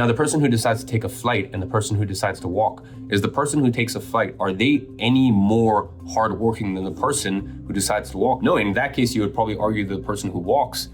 Now, the person who decides to take a flight and the person who decides to walk, is the person who takes a flight, are they any more hardworking than the person who decides to walk? No, in that case, you would probably argue that the person who walks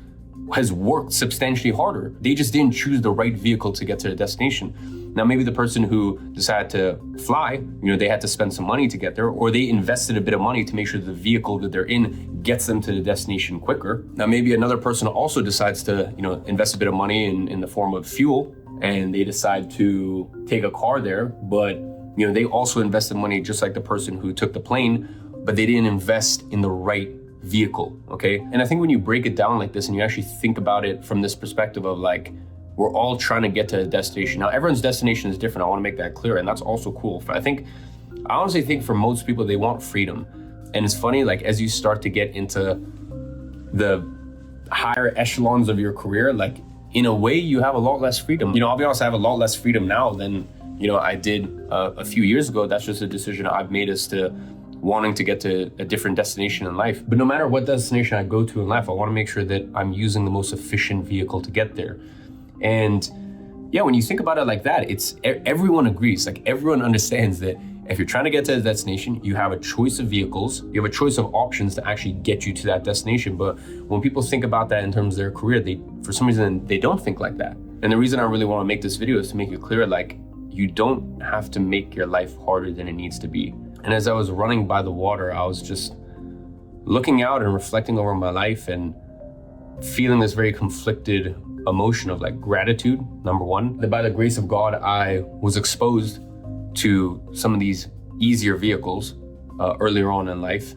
has worked substantially harder. They just didn't choose the right vehicle to get to their destination. Now, maybe the person who decided to fly, they had to spend some money to get there, or they invested a bit of money to make sure the vehicle that they're in gets them to the destination quicker. Now, maybe another person also decides to, invest a bit of money in the form of fuel, and they decide to take a car there, but they also invested money just like the person who took the plane, but they didn't invest in the right vehicle, okay? And I think when you break it down like this and you actually think about it from this perspective of like, we're all trying to get to a destination. Now, everyone's destination is different. I want to make that clear, and that's also cool. I honestly think for most people, they want freedom. And it's funny, like as you start to get into the higher echelons of your career, like in a way you have a lot less freedom. I'll be honest, I have a lot less freedom now than, I did a few years ago. That's just a decision I've made as to wanting to get to a different destination in life. But no matter what destination I go to in life, I want to make sure that I'm using the most efficient vehicle to get there. And yeah, when you think about it like that, everyone agrees, like everyone understands that if you're trying to get to a destination, you have a choice of vehicles, you have a choice of options to actually get you to that destination. But when people think about that in terms of their career, for some reason, they don't think like that. And the reason I really want to make this video is to make it clear, like, you don't have to make your life harder than it needs to be. And as I was running by the water, I was just looking out and reflecting over my life and feeling this very conflicted emotion of like gratitude, number one, that by the grace of God, I was exposed to some of these easier vehicles earlier on in life.